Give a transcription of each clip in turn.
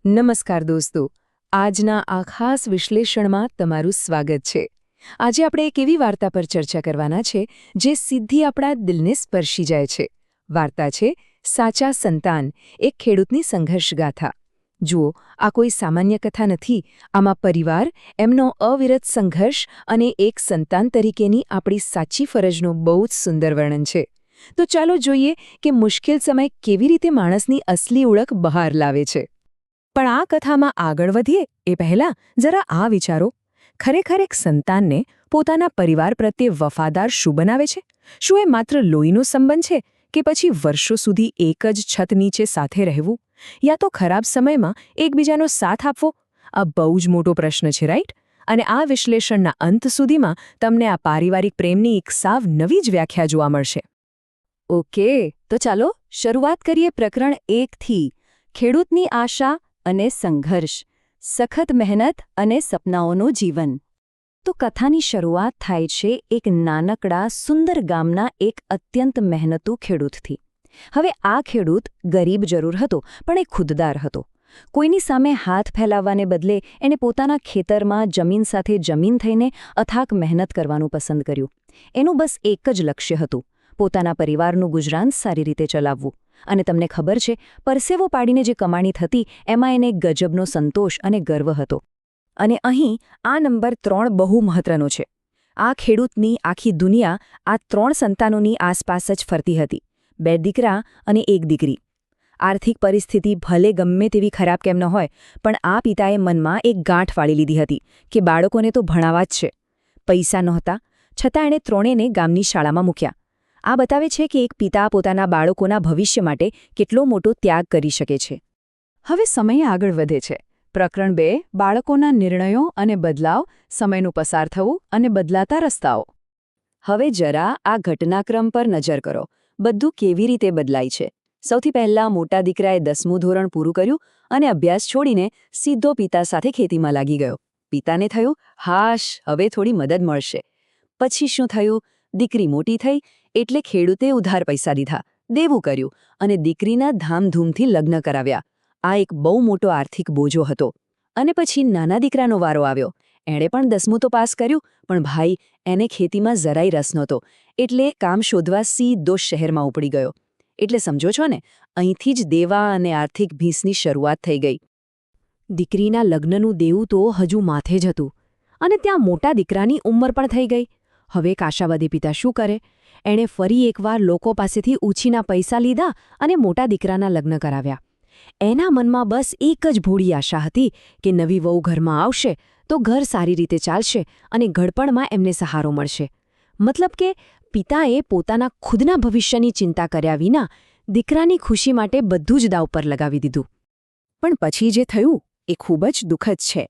નમસ્કાર દોસ્તો, આજના આ ખાસ વિશ્લેષણમાં તમારું સ્વાગત છે. આજે આપણે એક એવી વાર્તા પર ચર્ચા કરવાના છે જે સીધી આપણા દિલને સ્પર્શી જાય છે. વાર્તા છે સાચા સંતાન, એક ખેડૂતની સંઘર્ષગાથા. જુઓ, આ કોઈ સામાન્ય કથા નથી. આમાં પરિવાર, એમનો અવિરત સંઘર્ષ અને એક સંતાન તરીકેની આપણી સાચી ફરજનું બહુ જ સુંદર વર્ણન છે. તો ચાલો જોઈએ કે મુશ્કેલ સમય કેવી રીતે માણસની અસલી ઓળખ બહાર લાવે છે. પણ આ કથામાં આગળ વધીએ એ પહેલાં જરા આ વિચારો, ખરેખર એક સંતાનને પોતાના પરિવાર પ્રત્યે વફાદાર શું બનાવે છે? શું એ માત્ર લોહીનો સંબંધ છે કે પછી વર્ષો સુધી એક જ છત નીચે સાથે રહેવું, યા તો ખરાબ સમયમાં એકબીજાનો સાથ આપવો? આ બહુ જ મોટો પ્રશ્ન છે, રાઈટ? અને આ વિશ્લેષણના અંત સુધીમાં તમને આ પારિવારિક પ્રેમની એક સાવ નવી જ વ્યાખ્યા જોવા મળશે. ઓકે, તો ચાલો શરૂઆત કરીએ પ્રકરણ 1થી. ખેડૂતની આશા અને સંઘર્ષ, સખત મહેનત અને સપનાઓનું જીવન. તો કથાની શરૂઆત થાય છે એક નાનકડા સુંદર ગામના એક અત્યંત મહેનતુ ખેડૂતથી. હવે આ ખેડૂત ગરીબ જરૂર હતો, પણ એ ખુદદાર હતો. કોઈની સામે હાથ ફેલાવવાને બદલે એણે પોતાના ખેતરમાં જમીન સાથે જમીન થઈને અથાક મહેનત કરવાનું પસંદ કર્યું. એનું બસ એક જ લક્ષ્ય હતું, પોતાના પરિવારનું ગુજરાન સારી રીતે ચલાવવું. અને તમને ખબર છે, પરસેવો પાડીને જે કમાણી થતી એમાં એને ગજબનો સંતોષ અને ગર્વ હતો. અને અહીં આ નંબર 3 બહુ મહત્વનો છે. આ ખેડૂતની આખી દુનિયા આ 3 સંતાનોની આસપાસ જ ફરતી હતી. 2 દીકરા અને 1 દીકરી. આર્થિક પરિસ્થિતિ ભલે ગમે તેવી ખરાબ કેમ ન હોય, પણ આ પિતાએ મનમાં એક ગાંઠ વાળી લીધી હતી કે બાળકોને તો ભણાવવા જ છે. પૈસા નહોતા, છતાં એણે 3ને ગામની શાળામાં મૂક્યા. આ બતાવે છે કે એક પિતા પોતાના બાળકોના ભવિષ્ય માટે કેટલો મોટો ત્યાગ કરી શકે છે. હવે સમય આગળ વધે છે. પ્રકરણ 2, બાળકોના નિર્ણયો અને બદલાવ, સમયનું પસાર થવું અને બદલાતા રસ્તાઓ. હવે જરા આ ઘટનાક્રમ પર નજર કરો. બધું કેવી રીતે બદલાય છે. સૌથી પહેલાં મોટા દીકરાએ 10મું ધોરણ પૂરું કર્યું અને અભ્યાસ છોડીને સીધો પિતા સાથે ખેતીમાં લાગી ગયો. પિતાને થયું, હાશ, હવે થોડી મદદ મળશે. પછી શું થયું? દીકરી મોટી થઈ એટલે ખેડૂતે ઉધાર પૈસા દીધા, દેવું કર્યું અને દીકરીના ધામધૂમથી લગ્ન કરાવ્યા. આ એક બહુ મોટો આર્થિક બોજો હતો. અને પછી નાના દીકરાનો વારો આવ્યો. એણે પણ 10મું તો પાસ કર્યું, પણ ભાઈ, એને ખેતીમાં જરાય રસ નહોતો, એટલે કામ શોધવા સીધો શહેરમાં ઉપડી ગયો. એટલે સમજો છો ને, અહીંથી જ દેવા અને આર્થિક ભીંસની શરૂઆત થઈ ગઈ. દીકરીના લગ્નનું દેવું તો હજુ માથે જ હતું, અને ત્યાં મોટા દીકરાની ઉંમર પણ થઈ ગઈ. હવે એક આશાવાદી પિતા શું કરે? એણે ફરી એકવાર લોકો પાસેથી ઉછીના પૈસા લીધા અને મોટા દીકરાના લગ્ન કરાવ્યા. એના મનમાં બસ એક જ ભોળી આશા હતી કે નવી વહુ ઘરમાં આવશે તો ઘર સારી રીતે ચાલશે અને ઘડપણમાં એમને સહારો મળશે. મતલબ કે પિતાએ પોતાના ખુદના ભવિષ્યની ચિંતા કર્યા વિના દીકરાની ખુશી માટે બધું જ દાવ પર લગાવી દીધું. પણ પછી જે થયું એ ખૂબ જ દુઃખદ છે.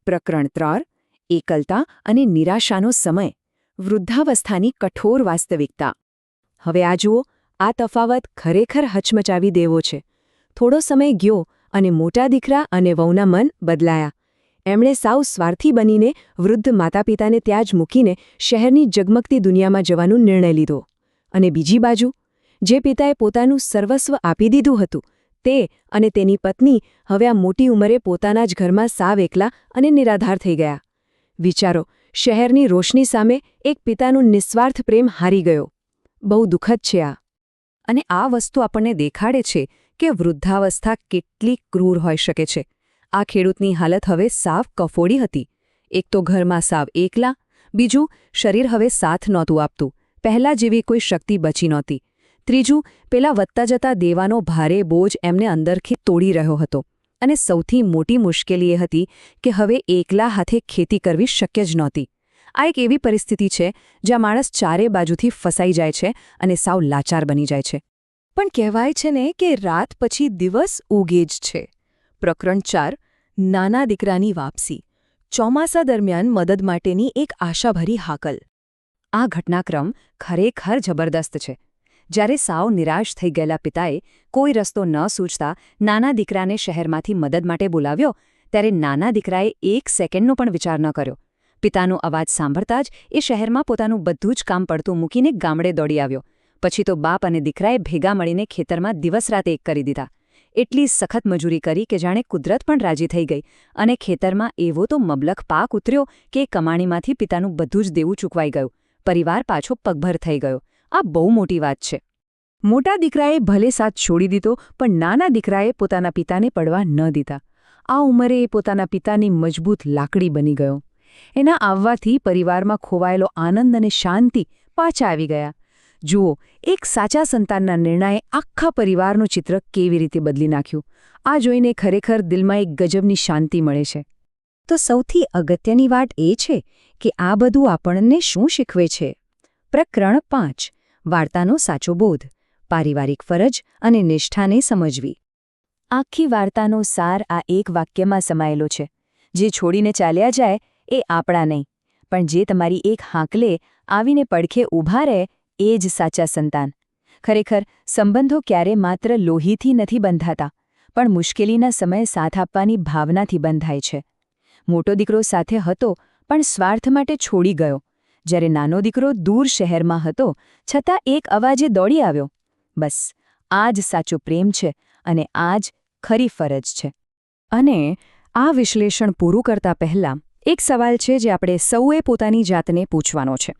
પ્રકરણ 3, એકલતા અને નિરાશાનો સમય, વૃદ્ધાવસ્થાની કઠોર વાસ્તવિકતા. હવે આ જુઓ, આ તફાવત ખરેખર હચમચાવી દેવો છે. થોડો સમય ગયો અને મોટા દીકરા અને વહુના મન બદલાયા. એમણે સાવ સ્વાર્થી બનીને વૃદ્ધ માતાપિતાને ત્યાં જ મૂકીને શહેરની જગમગતી દુનિયામાં જવાનો નિર્ણય લીધો. અને બીજી બાજુ, જે પિતાએ પોતાનું સર્વસ્વ આપી દીધું હતું, તે અને તેની પત્ની હવે આ મોટી ઉંમરે પોતાના જ ઘરમાં સાવ એકલા અને નિરાધાર થઈ ગયા. વિચારો, શહેરની રોશની સામે એક પિતાનું નિસ્વાર્થ પ્રેમ હારી ગયો. બહુ દુઃખદ છે આ. અને આ વસ્તુ આપણને દેખાડે છે કે વૃદ્ધાવસ્થા કેટલી ક્રૂર હોઈ શકે છે. આ ખેડૂતની હાલત હવે સાવ કફોડી હતી. એક તો ઘરમાં સાવ એકલા, બીજું શરીર હવે સાથ નહોતું આપતું, પહેલાં જેવી કોઈ શક્તિ બચી નહોતી. ત્રીજું, પેલા વધતા જતા દેવાનો ભારે બોજ એમને અંદરથી તોડી રહ્યો હતો. અને સૌથી મોટી મુશ્કેલી એ હતી કે હવે એકલા હાથે ખેતી કરવી શક્ય જ નહોતી. આ એક એવી પરિસ્થિતિ છે જ્યાં માણસ ચારે બાજુથી ફસાઈ જાય છે અને સાવ લાચાર બની જાય છે. પણ કહેવાય છે ને કે રાત પછી દિવસ ઉગે જ છે. પ્રકરણ 4, નાના દીકરાની વાપસી, ચોમાસા દરમિયાન મદદ માટેની એક આશાભરી હાકલ. આ ઘટનાક્રમ ખરેખર જબરદસ્ત છે. જ્યારે સાવ નિરાશ થઈ ગયેલા પિતાએ કોઈ રસ્તો ન સૂચતા નાના દીકરાને શહેરમાંથી મદદ માટે બોલાવ્યો, ત્યારે નાના દીકરાએ 1 સેકન્ડનો પણ વિચાર ન કર્યો. પિતાનો અવાજ સાંભળતા જ એ શહેરમાં પોતાનું બધું જ કામ પડતું મૂકીને ગામડે દોડી આવ્યો. પછી તો બાપ અને દીકરાએ ભેગા મળીને ખેતરમાં દિવસ રાત એક કરી દીધા. એટલી સખત મજૂરી કરી કે જાણે કુદરત પણ રાજી થઈ ગઈ અને ખેતરમાં એવો તો મબલખ પાક ઉતર્યો કે કમાણીમાંથી પિતાનું બધું જ દેવું ચૂકવાઈ ગયું. પરિવાર પાછો પગભર થઈ ગયો. આ બહુ મોટી વાત છે. મોટા દીકરાએ ભલે સાથ છોડી દીધો, પણ નાના દીકરાએ પોતાના પિતાને પડવા ન દીધા. આ ઉંમરે એ પોતાના પિતાની મજબૂત લાકડી બની ગયો. એના આવવાથી પરિવારમાં ખોવાયેલો આનંદ અને શાંતિ પાછા આવી ગયા. જુઓ, એક સાચા સંતાનના નિર્ણયે આખા પરિવારનું ચિત્ર કેવી રીતે બદલી નાખ્યું. આ જોઈને ખરેખર દિલમાં એક ગજબની શાંતિ મળે છે. તો સૌથી અગત્યની વાત એ છે કે આ બધું આપણને શું શીખવે છે. પ્રકરણ 5 વાર્તાનો સાચો બોધ, પારિવારિક ફરજ અને નિષ્ઠાને સમજવી. આખી વાર્તાનો સાર આ એક વાક્યમાં સમાયેલો છે. જે છોડીને ચાલ્યા જાય એ આપણા નહીં, પણ જે તમારી એક હાંકલે આવીને પડખે ઊભા રહે એ જ સાચા સંતાન. ખરેખર સંબંધો ક્યારે માત્ર લોહીથી નથી બંધાતા, પણ મુશ્કેલીના સમયે સાથ આપવાની ભાવનાથી બંધાય છે. મોટો દીકરો સાથે હતો પણ સ્વાર્થ માટે છોડી ગયો, જ્યારે નાનો દીકરો દૂર શહેરમાં હતો છતાં એક અવાજે દોડી આવ્યો. બસ આ જ સાચો પ્રેમ છે અને આ જ ખરી ફરજ છે. અને આ વિશ્લેષણ પૂરું કરતા પહેલાં એક સવાલ છે જે આપણે સૌએ પોતાની જાતને પૂછવાનો છે.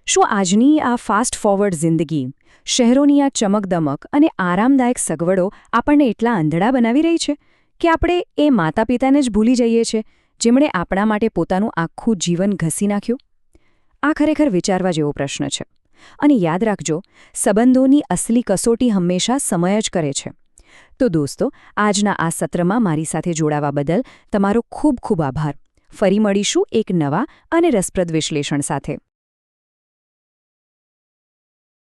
શું આજની આ ફાસ્ટ ફોરવર્ડ જિંદગી, શહેરોની આ ચમકદમક અને આરામદાયક સગવડો આપણને એટલા આંધળા બનાવી રહી છે કે આપણે એ માતા પિતાને જ ભૂલી જઈએ છીએ જેમણે આપણા માટે પોતાનું આખું જીવન ઘસી નાખ્યું? આ ખરેખર વિચારવા જેવો પ્રશ્ન છે. અને યાદ રાખજો, સંબંધોની અસલી કસોટી હંમેશા સમય જ કરે છે. તો દોસ્તો, આજના આ સત્રમાં મારી સાથે જોડાવા બદલ તમારો ખૂબ ખૂબ આભાર. ફરી મળીશું એક નવા અને રસપ્રદ વિશ્લેષણ સાથે.